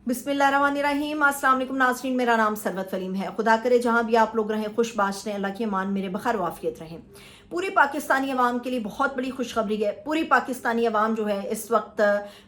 बिस्मिल्लाहिर्रहमानिर्रहीम। अस्सलाम वालेकुम नाज़रीन, मेरा नाम सरवत फलीम है। खुदा करे जहाँ भी आप लोग रहें खुश बाश रहें, अल्लाह की अमान मेरे बखैर वाफियत रहें। पूरी पाकिस्तानी अवाम के लिए बहुत बड़ी खुशखबरी है। पूरी पाकिस्तानी अवाम जो है इस वक्त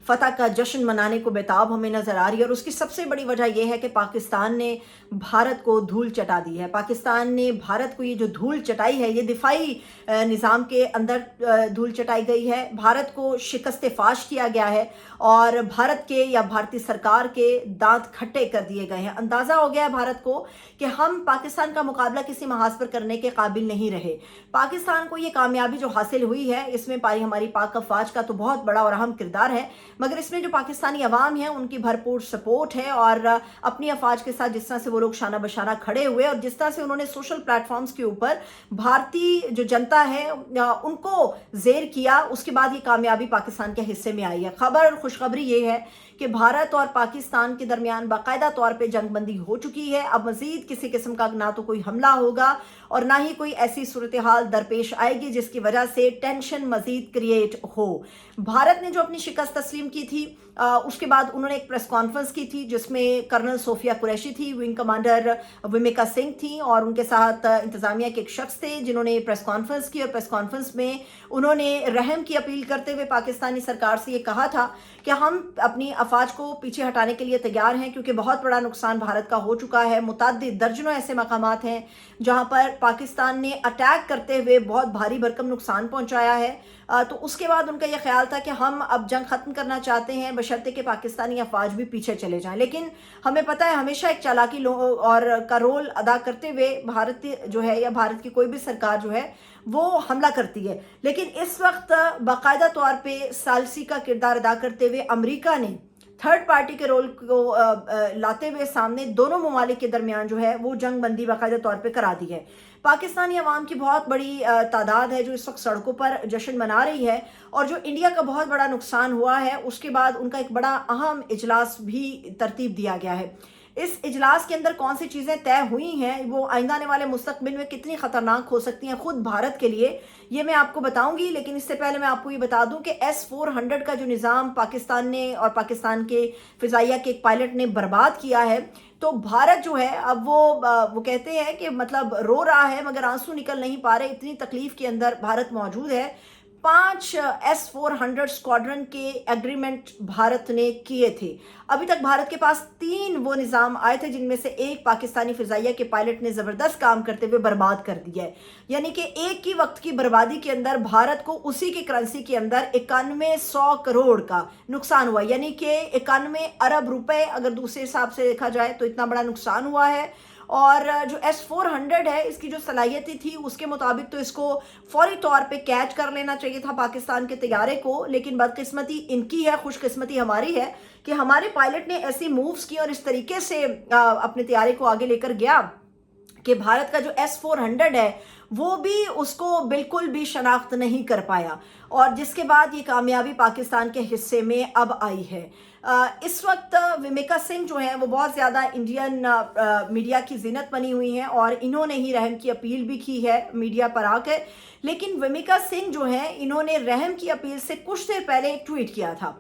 फ़तह का जश्न मनाने को बेताब हमें नज़र आ रही है, और उसकी सबसे बड़ी वजह यह है कि पाकिस्तान ने भारत को धूल चटा दी है। पाकिस्तान ने भारत को ये जो धूल चटाई है, ये दिफाई निज़ाम के अंदर धूल चटाई गई है। भारत को शिकस्त फाश किया गया है और भारत के या भारतीय सरकार के दांत खट्टे कर दिए गए हैं। अंदाज़ा हो गया है भारत को कि हम पाकिस्तान का मुकाबला किसी महाज पर करने के काबिल नहीं रहे। पाकिस्तान को ये कामयाबी जो हासिल हुई है, इसमें हमारी पाक अफवाज का तो बहुत बड़ा और अहम किरदार है, मगर इसमें जो पाकिस्तानी अवाम है उनकी भरपूर सपोर्ट है। और अपनी अफवाज के साथ जिस तरह से वो लोग शाना बशाना खड़े हुए और जिस तरह से उन्होंने सोशल प्लेटफॉर्म्स के ऊपर भारतीय जो जनता है उनको जेर किया, उसके बाद ये कामयाबी पाकिस्तान के हिस्से में आई है। खबर और खुशखबरी ये है कि भारत और पाकिस्तान के दरमियान बाकायदा तौर पे जंगबंदी हो चुकी है। अब मजीद किसी किस्म का ना तो कोई हमला होगा और ना ही कोई ऐसी सूरत हाल दरपेश आएगी जिसकी वजह से टेंशन मजीद क्रिएट हो। भारत ने जो अपनी शिकस्त तस्लीम की थी, उसके बाद उन्होंने एक प्रेस कॉन्फ्रेंस की थी जिसमें कर्नल सोफिया कुरैशी थी, विंग कमांडर विमिका सिंह थी, और उनके साथ इंतजामिया के एक शख्स थे जिन्होंने प्रेस कॉन्फ्रेंस की। और प्रेस कॉन्फ्रेंस में उन्होंने रहम की अपील करते हुए पाकिस्तानी सरकार से ये कहा था कि हम अपनी अफवाज को पीछे हटाने के लिए तैयार हैं, क्योंकि बहुत बड़ा नुकसान भारत का हो चुका है। मुतअद्दिद दर्जनों ऐसे मकामात हैं जहां पर पाकिस्तान ने अटैक करते हुए बहुत भारी भरकम नुकसान पहुंचाया है। तो उसके बाद उनका यह ख्याल था कि हम अब जंग ख़त्म करना चाहते हैं बशर्ते कि पाकिस्तानी अफवाज भी पीछे चले जाएं। लेकिन हमें पता है हमेशा एक चालाकी और का रोल अदा करते हुए भारत जो है या भारत की कोई भी सरकार जो है वो हमला करती है। लेकिन इस वक्त बाकायदा तौर पे सालसी का किरदार अदा करते हुए अमेरिका ने थर्ड पार्टी के रोल को लाते हुए सामने दोनों ममालिक के दरमियान जो है वो जंग बंदी बाकायदा तौर पे करा दी है। पाकिस्तानी अवाम की बहुत बड़ी तादाद है जो इस वक्त सड़कों पर जश्न मना रही है, और जो इंडिया का बहुत बड़ा नुकसान हुआ है उसके बाद उनका एक बड़ा अहम इजलास भी तरतीब दिया गया है। इस इजलास के अंदर कौन सी चीज़ें तय हुई हैं, वो आइंदा आने वाले मुस्तकबिल में कितनी ख़तरनाक हो सकती हैं खुद भारत के लिए, ये मैं आपको बताऊंगी। लेकिन इससे पहले मैं आपको ये बता दूं कि S-400 का जो निज़ाम पाकिस्तान ने और पाकिस्तान के फ़िज़ाइया के एक पायलट ने बर्बाद किया है, तो भारत जो है अब वो कहते हैं कि मतलब रो रहा है मगर आंसू निकल नहीं पा रहे, इतनी तकलीफ के अंदर भारत मौजूद है। 5 S-400 स्क्वाड्रन के एग्रीमेंट भारत ने किए थे। अभी तक भारत के पास 3 वो निज़ाम आए थे जिनमें से एक पाकिस्तानी फ़िज़ाइया के पायलट ने ज़बरदस्त काम करते हुए बर्बाद कर दिया है। यानी कि एक ही वक्त की बर्बादी के अंदर भारत को उसी की करेंसी के अंदर 9100 करोड़ का नुकसान हुआ, यानी कि 91 अरब रुपए अगर दूसरे हिसाब से देखा जाए तो इतना बड़ा नुकसान हुआ है। और जो S-400 है इसकी जो सलाहियत थी उसके मुताबिक तो इसको फौरी तौर पे कैच कर लेना चाहिए था पाकिस्तान के तैयारे को, लेकिन बदकिस्मती इनकी है, खुशकिस्मती हमारी है कि हमारे पायलट ने ऐसी मूव्स की और इस तरीके से अपने तैयारे को आगे लेकर गया कि भारत का जो S-400 है वो भी उसको बिल्कुल भी शनाख्त नहीं कर पाया, और जिसके बाद ये कामयाबी पाकिस्तान के हिस्से में अब आई है। इस वक्त विमिका सिंह जो हैं वो बहुत ज़्यादा इंडियन मीडिया की जीनत बनी हुई हैं और इन्होंने ही रहम की अपील भी की है मीडिया पर आकर। लेकिन विमिका सिंह जो हैं इन्होंने रहम की अपील से कुछ देर पहले एक ट्वीट किया था।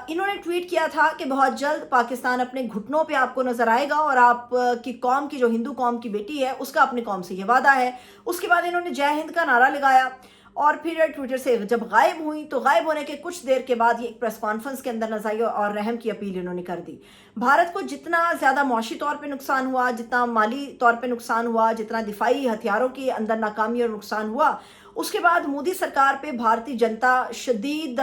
इन्होंने ट्वीट किया था कि बहुत जल्द पाकिस्तान अपने घुटनों पे आपको नजर आएगा और आप की कौम की जो हिंदू कौम की बेटी है उसका अपने कौम से ये वादा है। उसके बाद इन्होंने जय हिंद का नारा लगाया और फिर ट्विटर से जब गायब हुई तो गायब होने के कुछ देर के बाद ये एक प्रेस कॉन्फ्रेंस के अंदर नजर आई और रहम की अपील इन्होंने कर दी। भारत को जितना ज़्यादा मौशी तौर पे नुकसान हुआ, जितना माली तौर पे नुकसान हुआ, जितना दिफाई हथियारों के अंदर नाकामी और नुकसान हुआ, उसके बाद मोदी सरकार पे भारतीय जनता शदीद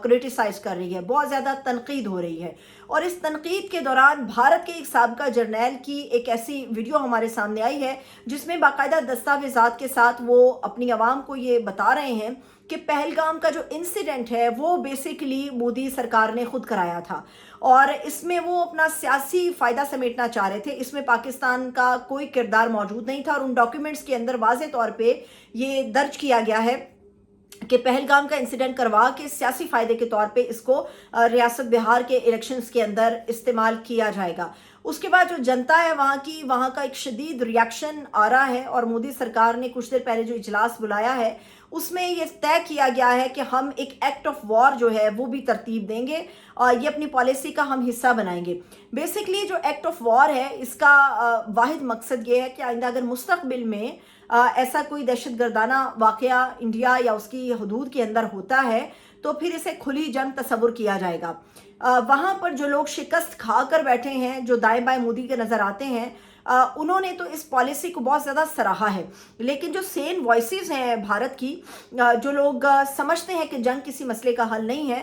क्रिटिसाइज कर रही है, बहुत ज़्यादा तनकीद हो रही है। और इस तनकीद के दौरान भारत के एक साबिका जर्नैल की एक ऐसी वीडियो हमारे सामने आई है जिसमें बाकायदा दस्तावेज़ात के साथ वो अपनी आवाम को ये बता रहे हैं कि पहलगाम का जो इंसिडेंट है वो बेसिकली मोदी सरकार ने खुद कराया था और इसमें वो अपना सियासी फ़ायदा समेटना चाह रहे थे। इसमें पाकिस्तान का कोई किरदार मौजूद नहीं था और उन डॉक्यूमेंट्स के अंदर वाज़े तौर पे ये दर्ज किया गया है कि पहलगाम का इंसिडेंट करवा के सियासी फ़ायदे के तौर पे इसको रियासत बिहार के इलेक्शंस के अंदर इस्तेमाल किया जाएगा। उसके बाद जो जनता है वहाँ का एक शदीद रिएक्शन आ रहा है और मोदी सरकार ने कुछ देर पहले जो इजलास बुलाया है اس میں یہ طے کیا گیا ہے کہ ہم ایک ایکٹ آف وار جو ہے وہ بھی ترتیب دیں گے اور یہ اپنی پالیسی کا ہم حصہ بنائیں گے. بیسکلی جو ایکٹ آف وار ہے اس کا واحد مقصد یہ ہے کہ آئندہ اگر مستقبل میں ایسا کوئی دہشت گردانہ واقعہ انڈیا یا اس کی حدود کے اندر ہوتا ہے تو پھر اسے کھلی جنگ تصور کیا جائے گا. وہاں پر جو لوگ شکست کھا کر بیٹھے ہیں، جو دائیں بائیں مودی کے نظر آتے ہیں، انہوں نے تو اس پالیسی کو بہت زیادہ سراہا ہے. لیکن جو سین وائسز ہیں بھارت کی، جو لوگ سمجھتے ہیں کہ جنگ کسی مسئلے کا حل نہیں ہے،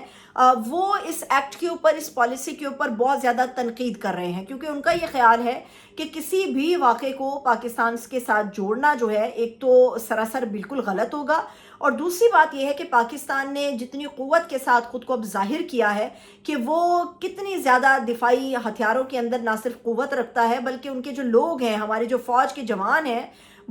وہ اس ایکٹ کے اوپر، اس پالیسی کے اوپر بہت زیادہ تنقید کر رہے ہیں، کیونکہ ان کا یہ خیال ہے کہ کسی بھی واقعے کو پاکستان کے ساتھ جوڑنا جو ہے ایک تو سراسر بالکل غلط ہوگا، اور دوسری بات یہ ہے کہ پاکستان نے جتنی قوت کے ساتھ خود کو اب ظاہر کیا ہے کہ وہ کتنی زیادہ دفاعی ہتھیاروں کے اندر نہ صرف قوت رکھتا ہے بلکہ ان کے جو لوگ ہیں، ہمارے جو فوج کے جوان ہیں،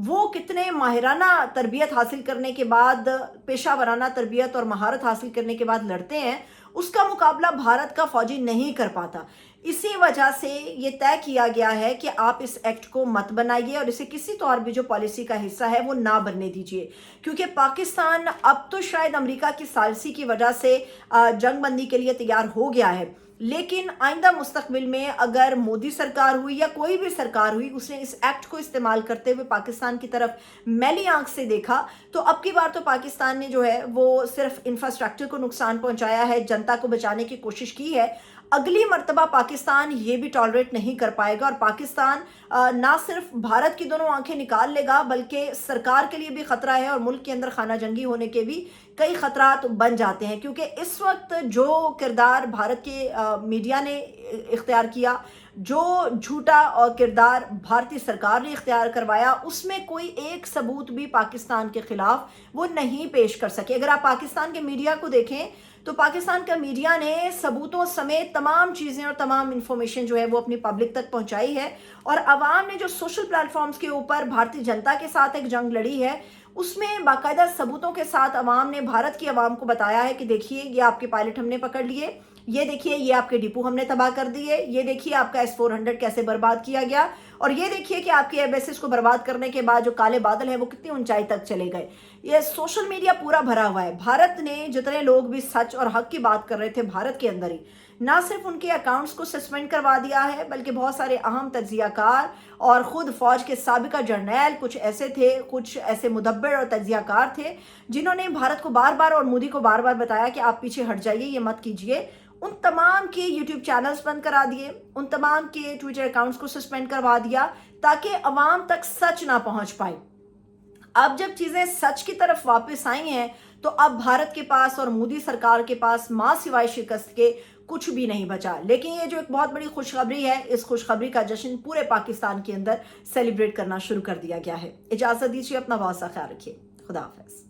وہ کتنے ماہرانہ تربیت حاصل کرنے کے بعد، پیشہ ورانہ تربیت اور مہارت حاصل کرنے کے بعد لڑتے ہیں، اس کا مقابلہ بھارت کا فوجی نہیں کر پاتا. اسی وجہ سے یہ طے کیا گیا ہے کہ آپ اس ایکٹ کو مت بنائیے اور اسے کسی طور بھی جو پالیسی کا حصہ ہے وہ نہ بننے دیجیے، کیونکہ پاکستان اب تو شاید امریکہ کی ثالثی کی وجہ سے جنگ بندی کے لیے تیار ہو گیا ہے، لیکن آئندہ مستقبل میں اگر مودی سرکار ہوئی یا کوئی بھی سرکار ہوئی، اس نے اس ایکٹ کو استعمال کرتے ہوئے پاکستان کی طرف میلی آنکھ سے دیکھا تو اب کی بار تو پاکستان نے جو ہے وہ صرف انفراسٹرکچر کو نقصان پہنچایا ہے، جنتا کو بچانے کی کوشش کی ہے. اگلی مرتبہ پاکستان یہ بھی ٹالریٹ نہیں کر پائے گا، اور پاکستان نہ صرف بھارت کی دونوں آنکھیں نکال لے گا بلکہ سرکار کے لیے بھی خطرہ ہے، اور ملک کے اندر خانہ جنگی ہونے کے بھی کئی خطرات بن جاتے ہیں. کیونکہ اس وقت جو کردار بھارت کے میڈیا نے اختیار کیا، جو جھوٹا اور کردار بھارتی سرکار نے اختیار کروایا، اس میں کوئی ایک ثبوت بھی پاکستان کے خلاف وہ نہیں پیش کر سکے. اگر آپ پاکستان کے میڈیا کو دیکھیں تو پاکستان کا میڈیا نے ثبوتوں سمیت تمام چیزیں اور تمام انفارمیشن جو ہے وہ اپنی پبلک تک پہنچائی ہے، اور عوام نے جو سوشل پلیٹ فارمز کے اوپر بھارتی جنتا کے ساتھ ایک جنگ لڑی ہے، اس میں باقاعدہ ثبوتوں کے ساتھ عوام نے بھارت کی عوام کو بتایا ہے کہ دیکھیے یہ آپ کے پائلٹ ہم نے پکڑ لیے، یہ دیکھیے یہ آپ کے ڈپو ہم نے تباہ کر دیے، یہ دیکھیے آپ کا S-400 کیسے برباد کیا گیا، اور یہ دیکھیے کہ آپ کے ایئر بیسز کو برباد کرنے کے بعد جو کالے بادل ہیں وہ کتنی اونچائی تک چلے گئے. یہ سوشل میڈیا پورا بھرا ہوا ہے. بھارت نے جتنے لوگ بھی سچ اور حق کی بات کر رہے تھے بھارت کے اندر ہی، نہ صرف ان کے اکاؤنٹس کو سسپینڈ کروا دیا ہے بلکہ بہت سارے اہم تجزیہ کار اور خود فوج کے سابقہ جرنیل کچھ ایسے تھے، کچھ ایسے مدبر اور تجزیہ کار تھے جنہوں نے بھارت کو بار بار اور مودی کو بار بار بتایا کہ آپ پیچھے ہٹ جائیے، یہ مت کیجیے. ان تمام کے یوٹیوب چینلز بند کرا دیے، ان تمام کے ٹویٹر اکاؤنٹس کو سسپینڈ کروا دیا تاکہ عوام تک سچ نہ پہنچ پائے. اب جب چیزیں سچ کی طرف واپس آئی ہیں تو اب بھارت کے پاس اور مودی سرکار کے پاس ماں سوائے شکست کے کچھ بھی نہیں بچا. لیکن یہ جو ایک بہت بڑی خوشخبری ہے، اس خوشخبری کا جشن پورے پاکستان کے اندر سیلیبریٹ کرنا شروع کر دیا گیا ہے. اجازت دیجیے، اپنا بہت سا خیال رکھیے. خدا حافظ.